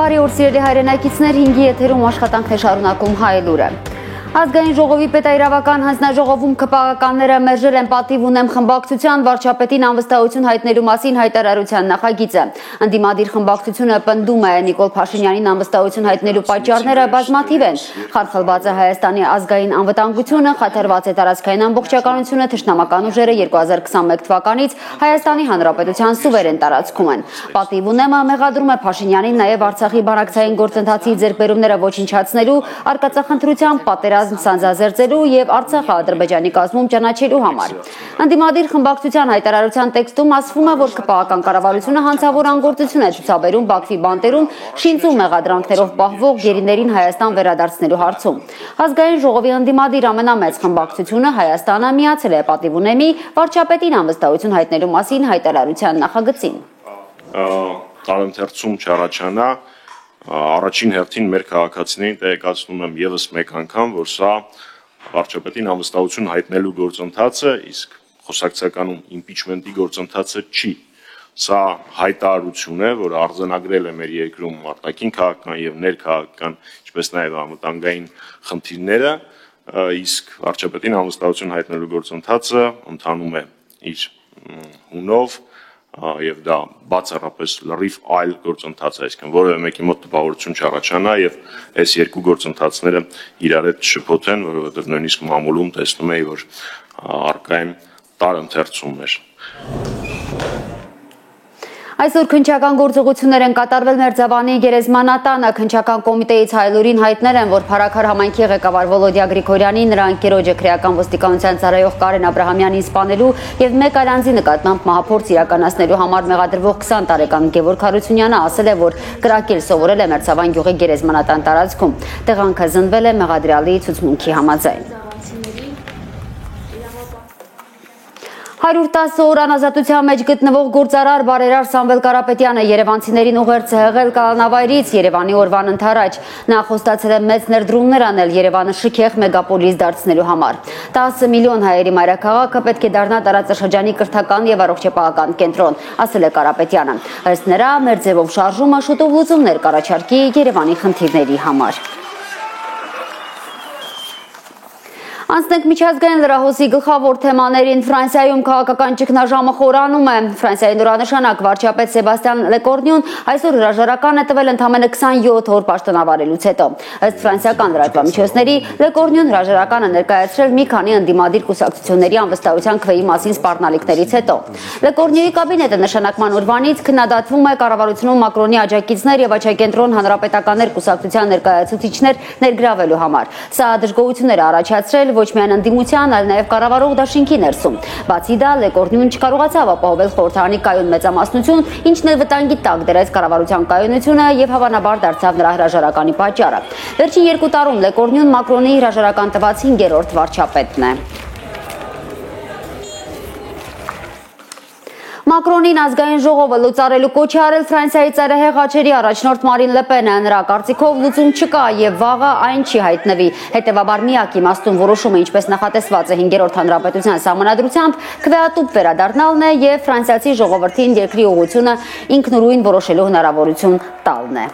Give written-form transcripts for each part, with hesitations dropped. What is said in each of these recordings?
Բարի օր սիրելի հայրենակիցներ, 5-ի եթերում աշխատանքն է շարունակում Հայ լուրը։ Ազգային ժողովի պետաիրավական հանձնաժողովում ԿՊԱ-ականները մերժել են պատիվ ունեմ խմբակցության վարչապետին անվստահություն հայտնելու մասին հայտարարության նախագիծը։ Ընդդիմադիր խմբակցությունը պնդում է Նիկոլ Փաշինյանին անվստահություն հայտնելու պատճառները բազմաթիվ են։ Խարխլված է Հայաստանի ազգային անվտանգությունը, խաթարված է տարածքային ամբողջականությունը, թշնամական ուժերը 2021 թվականից Հայաստանի Հանրապետության սուվերեն տարածքում են։ Պատիվ ունեմը մեղադրում է Փաշինյանին նաև Արցախի բանակցային գործընթացի ձեռքբերումները ոչնչացնելու, արկածախնդրությամբ պատերազմ սանձազերծելու եւ Արցախը Ադրբեջանի կազմում ճանաչելու համար։ Ընդդիմադիր խմբակցության հայտարարության տեքստում ասվում է, որ ԿՊԱ-ական կառավարությունը հանցավոր անգործություն է ցուցաբերում Բաքվի բանտերում շինծու մեղադրանքներով պահվող գերիներին Հայաստան վերադարձնելու հարցում։ Ազգային ժողովի ընդդիմադիր ամենամեծ խմբակցությունը Հայաստանը միացել է պատիվ ունեմի վարչապետին անվստահություն հայտնելու մասին հայտարարության նախագծին։ Տարընթերցում չառաջանա Առաջին հերթին մեր քաղաքացիներին տեղեկացնում եմ եւս մեկ անգամ, որ սա վարչապետին անվստահություն հայտնելու գործընթացը, իսկ խոսակցականում իմպիչմենտի գործընթացը չի։ Սա հայտարարություն է, որ արձանագրել է մեր երկրում արտաքին քաղաքական եւ ներքաղաքական, ինչպես նաեւ անվտանգային խնդիրները, իսկ վարչապետին անվստահություն հայտնելու գործընթացը ընթանում է իր հունով եւ դա բացառապես լրիվ այլ գործընթաց է, այսինքն որևէ մեկի մոտ տպավորություն չառաջանա եւ այս երկու գործընթացները իրար հետ չշփոթեն, որովհետեւ նույնիսկ մամուլում տեսնում էի, որ առկա են տարընթերցումներ։ Այսօր քննչական գործողություններ են կատարվել Մերձավանի գերեզմանատանը, քննչական կոմիտեից Հայլուրին հայտնել են, որ Փարաքար համայնքի ղեկավար Վոլոդիա Գրիգորյանին, նրա ընկերոջը քրեական ոստիկանության ծառայող Կարեն Աբրահամյանին սպանելու եւ մեկ այլ անձի նկատմամբ մահափորձ իրականացնելու համար մեղադրվող 20 տարեկան Գևորգ Հարությունյանը ասել է, որ կրակել սովորել է Մերձավան գյուղի գերեզմանատան տարածքում։ Տեղանքը զնվել է մեղադրյալի ցուցմունքի համաձայն։ 110 օր անազատության մեջ գտնվող գործարար բարերար Սամվել Կարապետյանը երևանցիներին ուղերձ է եղել կալանավայրից Երևանի օրվան ընթരാճ։ Նա խոստացել է մեծ ներդրումներ անել Երևանը շքեղ մեգապոլիս դարձնելու համար։ 10 միլիոն հայերի մայրաքաղաքը պետք է դառնա տարածաշրջանի կրթական եւ առողջապահական կենտրոն, ասել է Կարապետյանը։ Ըստ նրա, մեր ձևով շարժումը շուտով լուծումներ կառաջարկի Երևանի խնդիրների համար։ Անցնենք միջազգային լրահոսի գլխավոր թեմաներին։ Ֆրանսիայում քաղաքական ճգնաժամը խորանում է։ Ֆրանսիայի նորանշանակ վարչապետ Սեբաստիան Լեկորնյուն այսօր հրաժարական է տվել ընդամենը 27 օր պաշտոնավարելուց հետո։ Ըստ ֆրանսիական լրատվամիջոցների Լեկորնյուն հրաժարականը ներկայացրել մի քանի ընդդիմադիր կուսակցությունների անվստահության քվեի մասին սպառնալիքներից հետո։ Լեկորնյուի կաբինետը նշանակման օրվանից քննադատվում է կառավարությունում Մակրոնի աջակիցներ եւ աջակենտրոն հանրապետականներ կուսակցության ներկայացուցիչներ ներգրավելու համար։ Սա դժգոհություններ է առաջացրել ոչ միայն ընդդիմության, այլ նաև կառավարող դաշինքի ներսում։ Բացի դա, Լեկորնյուն չկարողացավ ապահովել խորհրդարանի կայուն մեծամասնություն, ինչն էլ վտանգի տակ դրեց կառավարության կայունությունը եւ հավանաբար դարձավ նրա հրաժարականի պատճառը։ Վերջին 2 տարում Լեկորնյուն Մակրոնի հրաժարական տված 5-րդ վարչապետն է։ Մակրոնին ազգային ժողովը լուծարելու կոչ է արել Ֆրանսիայի ծայրահեղ աչերի առաջնորդ Մարին Լեպենը։ Նրա կարծիքով լուծում չկա եւ վաղը այն չի հայտնվի։ Հետևաբար միակ իմաստուն որոշումը, ինչպես նախատեսված է 5-րդ հանրապետության սահմանադրությամբ, քվեատուփ վերադառնալն է եւ ֆրանսիացի ժողովրդին երկրի ուղղությունը ինքնուրույն որոշելու հնարավորություն տալն է։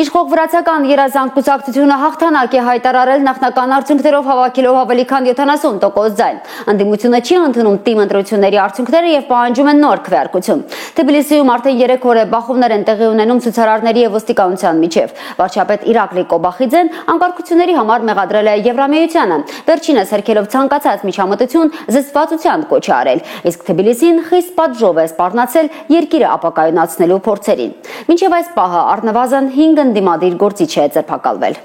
Իշխող վրացական երազանք կուսակցությունը հաղթանակ է հայտարարել նախնական արդյունքներով հավաքելով ավելի քան 70% ձայն։ Ընդդիմությունը չի ընդունում ՏԻՄ ընտրությունների արդյունքները եւ պահանջում է նոր քվեարկություն։ Թբիլիսիում արդեն 3 օր է բախումներ են տեղի ունենում ցուցարարների եւ ոստիկանության միջև։ Վարչապետ Իրակլի Կոբախիձեն անկարգությունների համար մեղադրել է Եվրամիությանը։ Վերջինս հերքելով ցանկացած միջամտություն զսպվածության կոչ է արել, իսկ Թբիլիսին խիստ պատժով է սպառնացել երկիրը ապակայունացնելու փորձերին։ Մինչև այս պահը առնվազն 5 ընդդիմադիր գործիչ է ձերբակալվել։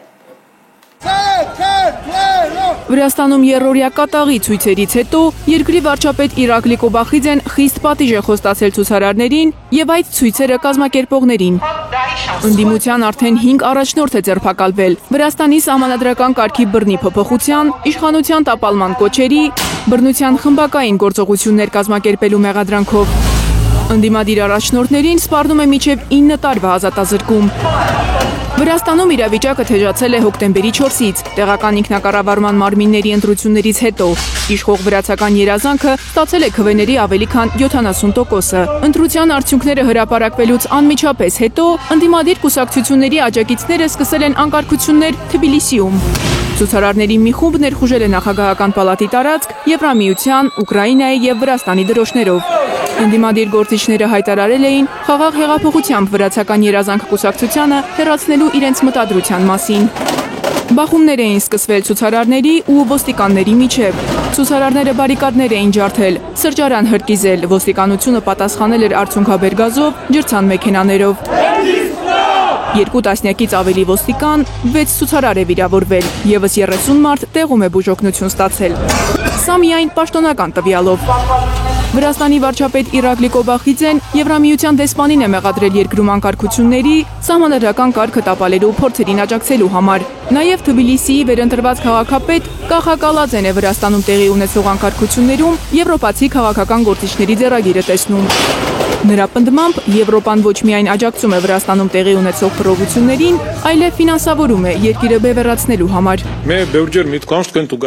Վրաստանում երրորդյա կատաղի ցույցերից հետո երկրի վարչապետ Իրակլի Կոբախիձեն խիստ պատիժ է խոստացել ցուցարարներին եւ այդ ցույցերը կազմակերպողներին։ Ընդդիմության արդեն 5 առաջնորդ է ձերբակալվել։ Վրաստանի սահմանադրական կարգի բռնի փոփոխության, իշխանության տապալման կոչերի, բռնության խմբակային գործողություններ կազմակերպելու մեղադրանքով։ Ընդդիմադիր առաջնորդներին սպառնում է մինչև 9 տարվա ազատազրկում։ Վրաստանում իրավիճակը թեժացել է հոկտեմբերի 4-ից, տեղական ինքնակառավարման մարմինների ընտրություններից հետո։ Իշխող վրացական երազանքը ստացել է քվեների ավելի քան 70%-ը։ Ընտրության արդյունքները հրապարակվելուց անմիջապես հետո ընդդիմադիր կուսակցությունների աջակիցները սկսել են անկարգություններ Թբիլիսիում։ Ցուցարարների մի խումբ ներխուժել է նախագահական պալատի տարածք Եվրամիության, Ուկրաինայի եւ Վրաստանի դրոշներով։ Ընդդիմադիր գործիչները հայտարարել էին խաղաղ հեղափոխությամբ վրացական երազանք կուսակցությանը հեռացնելու իրենց մտադրության մասին։ Բախումներ էին սկսվել ցուցարարների ու ոստիկանների միջև։ Ցուցարարները բարիկադներ էին ջարդել, սրճարան հրկիզել, ոստիկանությունը պատասխանել էր արդյունքաբեր գազով, ջրցան մեքենաներով։ 2 տասնյակից ավելի ոստիկան, 6 ցուցարար է վիրավորվել, եւս 30 մարդ տեղում է բուժօգնություն ստացել։ Սա միայն պաշտոնական տվյալով։ Վրաստանի վարչապետ Իրակլի Կոբախիձեն Եվրամիության դեսպանին է մեղադրել երկրում անկարգությունների, սահմանադրական կարգը տապալելու փորձերին աջակցելու համար։ Նաև Թբիլիսիի վերընտրված քաղաքապետ Կախակալաձեն է Վրաստանում տեղի ունեցող անկարգություններում եվրոպացի քաղաքական գործիչների ձեռագիրը տեսնում։ Նրա պնդմամբ Եվրոպան ոչ միայն աջակցում է Վրաստանում տեղի ունեցող փոփոխություններին, այլև ֆինանսավորում է երկիրը բևեռացնելու համար։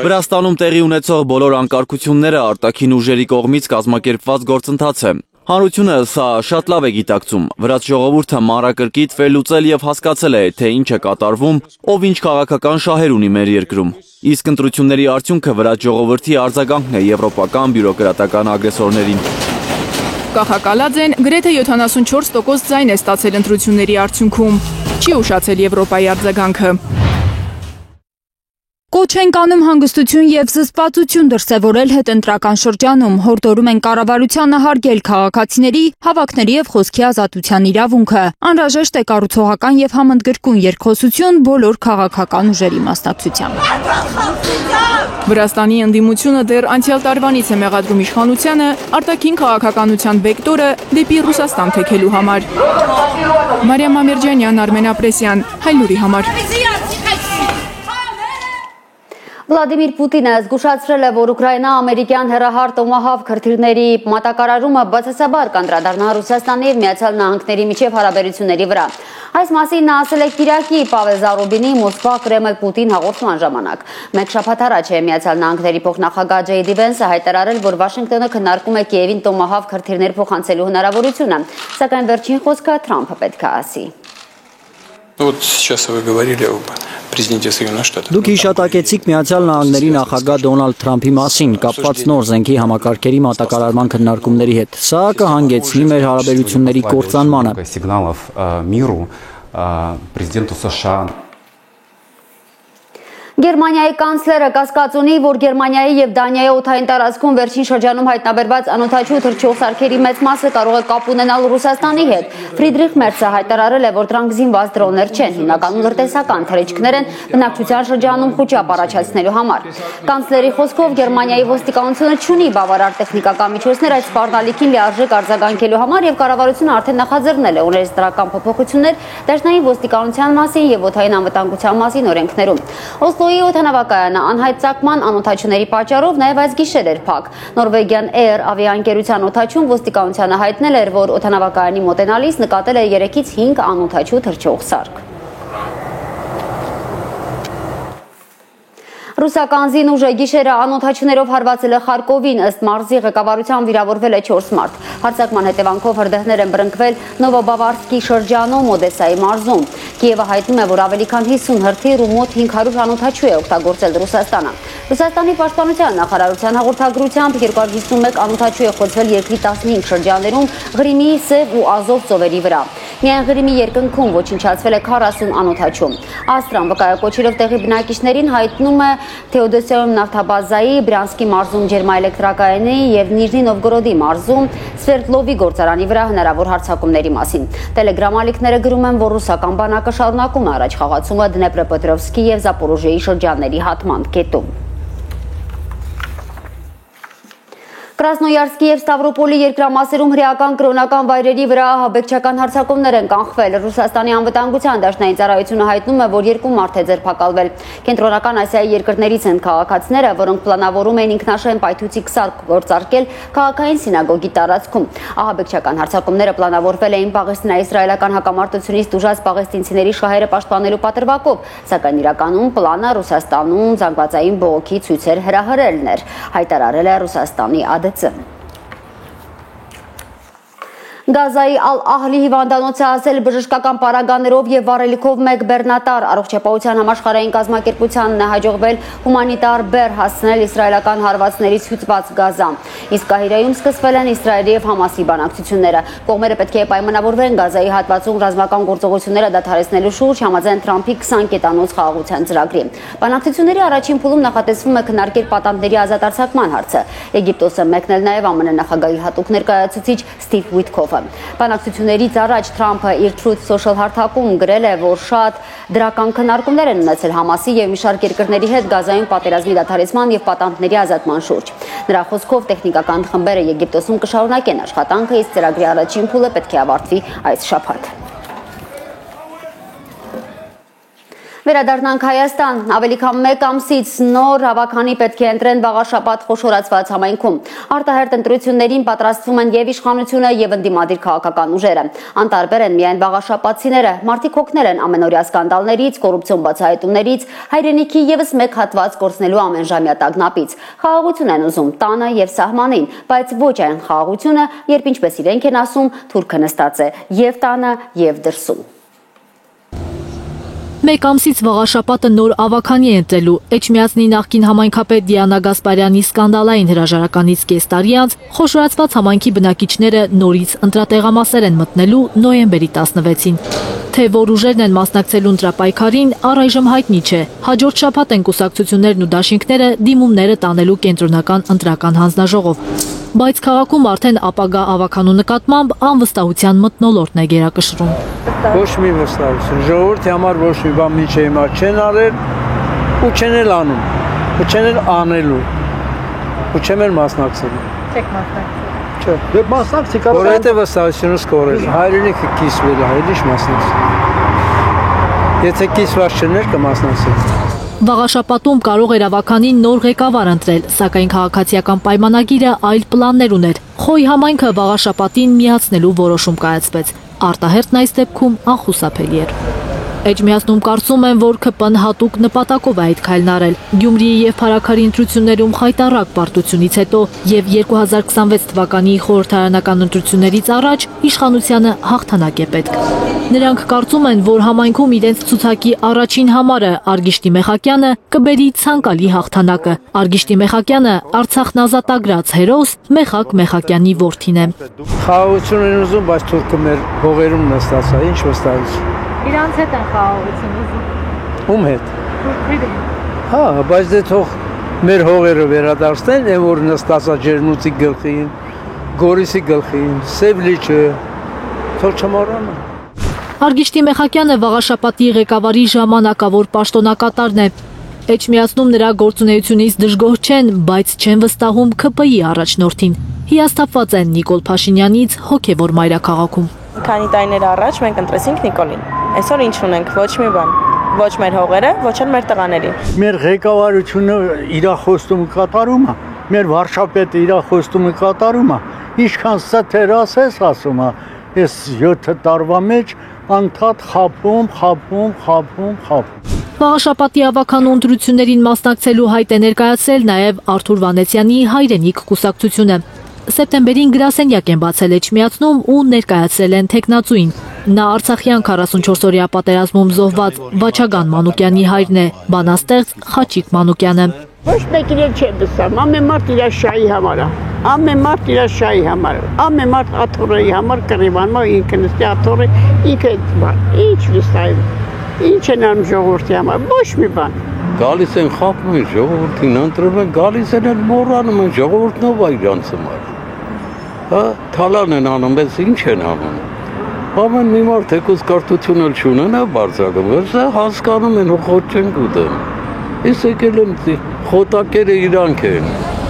Վրաստանում տեղի ունեցող բոլոր անկարգությունները արտաքին ուժերի կողմից կազմակերպված գործընթաց է։ Հանրությունը սա շատ լավ է գիտակցում։ Վրաց ժողովուրդը մանրակրկիտ վերլուծել եւ հասկացել է, թե ինչ է կատարվում, ով ինչ քաղաքական շահեր ունի մեր երկրում։ Իսկ ընտրությունների արդյունքը վրաց ժողովրդի արձագանքն է եվրոպական բյուրոկրատական ագրեսորներին։ Կախակալաձեն գրեթե 74% ձայն է ստացել ընտրությունների արդյունքում։ Չի ուշացել Եվրոպայի արձագանքը։ Կոչ են կանում հանգստություն եւ զսպվածություն դրսեւորել հետընտրական շրջանում, հորդորում են կառավարությանը հարգել քաղաքացիների, հավաքների եւ խոսքի ազատության իրավունքը։ Անհրաժեշտ է կառուցողական եւ համընդգրկուն երկխոսություն բոլոր քաղաքական ուժերի մասնակցությամբ։ Վրաստանի ընդդիմությունը դեռ անցյալ տարվանից է մեղադրում իշխանությանը արտաքին քաղաքականության վեկտորը դեպի Ռուսաստան թեքելու համար։ Մարիամ Ամիրջանյան, Արմեն Ապրեսյան, Հայլուրի համար։ Վլադիմիր Պուտինը զգուշացրել է, որ Ուկրաինա-ամերիկյան հեռահար տոմահավ քրթիռների մատակարարումը բացասաբար կանդրադառնա Ռուսաստանի և Միացյալ Նահանգների միջև հարաբերությունների վրա։ Այս մասին նա ասել է Կիրակի Պավել Զարուբինի Մոսկվա-Կրեմլ-Պուտին հաղորդման ժամանակ։ Մեկ շաբաթ առաջ է Միացյալ Նահանգների փոխնախագահ Ջեյ Դի Վենսը հայտարարել, որ Վաշինգտոնը քննարկում է Կիևին տոմահավ քրթիռներ փոխանցելու հնարավորությունը, սակայն վերջին խոսքը Թրամփը պետք է ասի։ Դուք հիշատակեցիք Միացյալ Նահանգների նախագահ Դոնալդ Թրամփի մասին կապված նոր զենքի համակարգերի մատակարարման քննարկումների հետ։ Սա կհանգեցնի մեր հարաբերությունների կործանմանը։ Գերմանիայի կանցլերը կասկած ունի, որ Գերմանիայի և Դանիայի օդային տարածքում վերջին շրջանում հայտնաբերված անօդաչու թռչող սարքերի մեծ մասը կարող է կապ ունենալ Ռուսաստանի հետ։ Ֆրիդրիխ Մերցը հայտարարել է, որ դրանք զինված դրոններ չեն, հիմնականում լրտեսական թռիչքներ են բնակչության շրջանում խուճապ առաջացնելու համար։ Կանցլերի խոսքով Գերմանիայի ոստիկանությունը չունի բավարար տեխնիկական միջոցներ այդ սպառնալիքին լիարժեք արձագանքելու համար և կառավարությունը արդեն նախաձեռնել է ունեցողական փոփոխություններ դաշնային ոստիկանության մասին և օդային անվտանգության մասին օրենքներում։ Օսլոյի օդանավակայանը անհայտ ծագման անօդաչուների պատճառով նաև այս գիշեր էր փակ։ Նորվեգիան Air ավիաընկերության օդաչուն ոստիկանությանը հայտնել էր, որ օդանավակայանի մոտենալիս նկատել է 3-ից 5 անօդաչու թռչող սարք։ Ռուսական զինուժը գիշերը անօդաչուներով հարվածել է Խարկովին, ըստ մարզի ղեկավարության վիրավորվել է 4 մարդ։ Հարձակման հետևանքով հրդեհներ են բռնկվել Նովոբավարսկի շրջանում Օդեսայի մարզում։ Կիևը հայտնում է, որ ավելի քան 50 հրթիռ ու մոտ 500 անօդաչու է օգտագործել Ռուսաստանը։ Ռուսաստանի պաշտպանության նախարարության հաղորդագրությամբ 251 անօդաչու է խոցվել երկրի 15 շրջաններում Ղրիմի, Սև ու Ազով ծովերի վրա։ Միայն Ղրիմի երկնքում ոչնչացվել է 40 անօդաչու։ Աստրան վկայակոչելով տեղի բնակիչներին հայտնում է Թեոդոսիայում նավթաբազայի, Բրյանսկի մարզում ջերմաէլեկտրակայանի և Նիժնի Նովգորոդի մարզում Սվերդլովի գործարանի վրա հնարավոր հարձակումների մասին։ Տելեգրամ ալիքները գրում են, որ ռուսական բանակը շարունակում է առաջխաղացումը Դնեպրոպետրովսկի և Զապորոժիեի շրջանների հատման կետում։ Կրասնոյարսկի և Ստավրոպոլի երկրամասերում հրեական կրոնական վայրերի վրա ահաբեկչական հարձակումներ են կանխվել։ Ռուսաստանի անվտանգության դաշնային ծառայությունը հայտնում է, որ 2 մարդ է ձերբակալվել։ Կենտրոնական Ասիայի երկրներից են քաղաքացիները, որոնք պլանավորում էին ինքնաշեն պայթուցիկ սարք գործարկել քաղաքային սինագոգի տարածքում։ Ահաբեկչական հարձակումները պլանավորվել էին Պաղեստինա-իսրայելական հակամարտությունից տուժած պաղեստինցիների շահերը պաշտպանելու պատրվակով, սակայն իրականում պլանը Ռուսաստանում զանգվածային բողոքի ցույցեր հրահրելն էր, հայտարարել է Ռուսաստանի ԱԴՑ։ Գազայի Ալ-Ահլի հիվանդանոցը ասել բժշկական պարագաներով եւ վառելիքով 1 բեռնատար առողջապահության համաշխարհային կազմակերպությանն է հաջողվել հումանիտար բեռ հասցնել իսրայելական հարվածներից հյուծված Գազա։ Իսկ Կահիրայում սկսվել են Իսրայելի եւ Համասի բանակցությունները։ Կողմերը պետք է պայմանավորվեն Գազայի հատվածում ռազմական գործողությունները դադարեցնելու շուրջ համաձայն Թրամփի 20 կետանոց խաղաղության ծրագրի։ Բանակցությունների առաջին փուլում նախատեսվում է քննարկել պատանդների ազատ արձակման հարցը։ Եգիպտոսը մեկնել նաեւ ԱՄՆ նախագահի հատուկ ներկայացուցիչ Սթիվ Ուիթքոֆը։ Բանակցություններից առաջ Թրամփը իր Truth Social հարթակում գրել է, որ շատ դրական քննարկումներ են ունեցել Համասի եւ մի շարք երկրների հետ Գազայում պատերազմի դադարեցման եւ պատանդների ազատման շուրջ։ Նրա խոսքով տեխնիկական խմբերը Եգիպտոսում կշարունակեն աշխատանքը, իսկ ծրագրի առաջին փուլը պետք է ավարտվի այս շաբաթ։ Վերադառնանք Հայաստան, ավելի քան 1 ամսից նոր հավաքանի պետք է ընտրեն վաղաշաբաթ խոշորացված համայնքում։ Արտահերթ ընտրություններին պատրաստվում են եւ իշխանությունը եւ ընդդիմադիր քաղաքական ուժերը։ Անտարբեր են միայն վաղաշաբաթցիները, մարդիկ հոգնել են ամենօրյա սկանդալներից, կոռուպցիոն բացահայտումներից, հայրենիքի եւս 1 հատված կորցնելու ամենժամյա տագնապից։ Խաղաղություն են ուզում տանը եւ սահմանին, բայց ոչ այն խաղաղությունը, երբ ինչպես իրենք են ասում, թուրքը նստած է եւ տանը եւ դրսում։ 1 ամսից վաղաշաբաթը նոր ավաքանի է ընտրելու։ Էջմիածնի նախկին համայնքապետ Դիանա Գասպարյանի սկանդալային հրաժարականից կես տարի անց խոշորացված համայնքի բնակիչները նորից ընտրատեղամասեր են մտնելու նոյեմբերի 16-ին։ Թե որ ուժերն են մասնակցելու ընտրապայքարին, առայժմ հայտնի չէ։ Հաջորդ շաբաթ են կուսակցություններն ու դաշինքները դիմումները տանելու կենտրոնական ընտրական հանձնաժողով։ Բայց քաղաքում արդեն ապագա ավականու նկատմամբ անվստահության մթնոլորտն է գերակշռում։ Ոչ մի վստահություն, ժողովրդի համար ոչ մի բան մինչև հիմա չեն արել ու չեն էլ անում, ու չեն էլ անելու, ու չեմ էլ մասնակցելու։ Չեք մասնակցել։ Չէ, դե մասնակցի կարող եմ։ Որովհետև վստահությունս կորել, հայրենիքը կիսվել է, այլ ինչ մասնակցել։ Եթե կիսված չներ կմասնակցել։ Վաղաշաբաթում կարող էր ավականին նոր ղեկավար ընտրել, սակայն քաղաքացիական պայմանագիրը այլ պլաններ ուներ։ Խոյ համայնքը վաղաշաբաթին միացնելու որոշում կայացվեց։ Արտահերթն այս դեպքում անխուսափելի էր։ Էջմիածնում կարծում են, որ ԿՊ-ն հատուկ նպատակով է այդ քայլն արել։ Գյումրիի եւ Փարաքարի ընտրություններում խայտառակ պարտությունից հետո եւ 2026 թվականի խորհրդարանական ընտրություններից առաջ իշխանությանը հաղթանակ է պետք։ Նրանք կարծում են, որ համայնքում իրենց ցուցակի առաջին համարը Արգիշտի Մեխակյանը կբերի ցանկալի հաղթանակը։ Արգիշտի Մեխակյանը Արցախն ազատագրած հերոս Մեխակ Մեխակյանի որդին է։ Խաղաղություն են ուզում, բայց թուրքը մեր հողերում նստած է, ինչ վստահություն։ Իրանց հետ են խաղաղություն ուզում։ Ում հետ։ Թուրքերի։ Հա, բայց դե թող մեր հողերը վերադարձնեն, այն որ նստած է Ջերմուծի գլխին, Գորիսի գլխին, Սև լիճը, թող չմոռանան։ Արգիշտի Մեխակյանը վաղաշաբաթի ղեկավարի ժամանակավոր պաշտոնակատարն է։ Էջմիածնում նրա գործունեությունից դժգոհ չեն, բայց չեն վստահում ԿՊ-ի առաջնորդին։ Հիասթափված են Նիկոլ Փաշինյանից հոգևոր մայրաքաղաքում։ Քանի տարիներ առաջ մենք ընտրեցինք Նիկոլին։ Այսօր ինչ ունենք, ոչ մի բան։ Ոչ մեր հողերը, ոչ էլ մեր տղաների։ Մեր ղեկավարությունը իր խոստումը կատարում է, մեր վարչապետը իր խոստումը կատարում է։ Ինչքան ստեր ասես ասում է, այս 7 տարվա մեջ անդադ խափում։ Վաղաշաբաթի ավականու ընտրություններին մասնակցելու հայտ է ներկայացել նաև Արթուր Վանեցյանի հայրենիք կուսակցությունը։ Սեպտեմբերին գրասենյակ են բացել Էջմիածնում ու ներկայացրել են թեկնածուին։ Նա Արցախյան 44-օրյա պատերազմում զոհված Վաչագան Մանուկյանի հայրն է, բանաստեղծ Խաչիկ Մանուկյանը։ Ոչ մեկ իրեն չէ դսամ, ամեն մարդ իր շահի համար է, ամեն մարդ իր շահի համար, ամեն մարդ աթոռի համար կռիվանում է, ինքը նստի աթոռը, ինքը ինչ վստահ, ինչ են անում ժողովրդի համար, ոչ մի բան։ Գալիս են խափում են ժողովրդին, ընտրում են, գալիս են մոռանում են ժողովուրդն ով է իրանց համար։ Հա, թալան են անում, բայց ինչ են անում։ Ամեն մի մարդ եկուս կրթություն էլ չունենա բարձրանում, սա հասկանում են ու խոտ չեն գուտեն։ Ես եկել եմ խոտակերը իրանք են։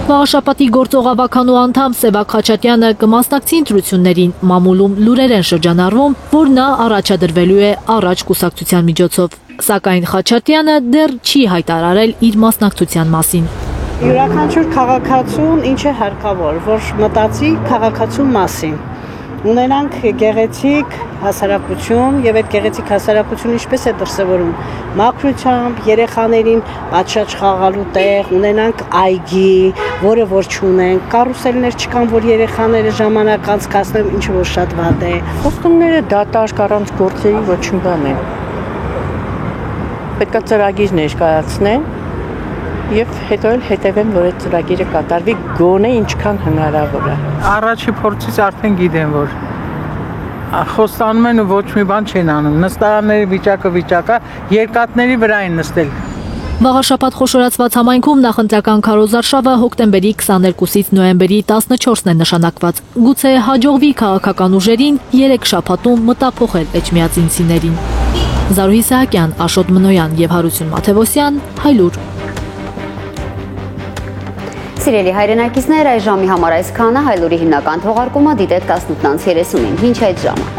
Վաղաշապատի գործող ավականու անդամ Սևակ Խաչատյանը կմասնակցի ընտրություններին, մամուլում լուրեր են շրջանառվում, որ նա առաջադրվելու է առաջ կուսակցության միջոցով։ Սակայն Խաչատյանը դեռ չի հայտարարել իր մասնակցության մասին։ Յուրաքանչյուր քաղաքացուն ինչ է հարկավոր, որ մտածի քաղաքացու մասին։ Ունենանք գեղեցիկ հասարակություն եւ այդ գեղեցիկ հասարակությունը ինչպես է դրսևորում մաքրությամբ, երեխաներին պատշաճ խաղալու տեղ, ունենանք այգի, որը որ չունենք, կարուսելներ չկան, որ երեխաները ժամանակ անցկացնեն, ինչը որ շատ վատ է։ Խոստումները դատարկ առանց գործերի ոչ մի բան է։ Պետք է ծրագիր ներկայացնեն եւ հետո էլ հետևեն, որ այդ ծրագիրը կատարվի գոնե ինչքան հնարավոր է։ Առաջի փորձից արդեն գիտեմ, որ խոստանում են ու ոչ մի բան չեն անում։ Նստարանների վիճակը երկաթների վրա են նստել։ Վաղաշապատ խոշորացված համայնքում նախընտրական քարոզարշավը հոկտեմբերի 22-ից նոյեմբերի 14-ն է նշանակված։ Գուցե հաջողվի քաղաքական ուժերին 3 շաբաթում մտափոխել էջմիածինցիներին։ Զարուհի Սահակյան, Աշոտ Մնոյան եւ Հարություն Մաթեւոսյան, Հայլուր։ Սիրելի հայրենակիցներ, այս ժամի համար այսքանը, Հայլուրի հիմնական թողարկումը դիտեք 18:30-ին։ Մինչ այդ ժամը։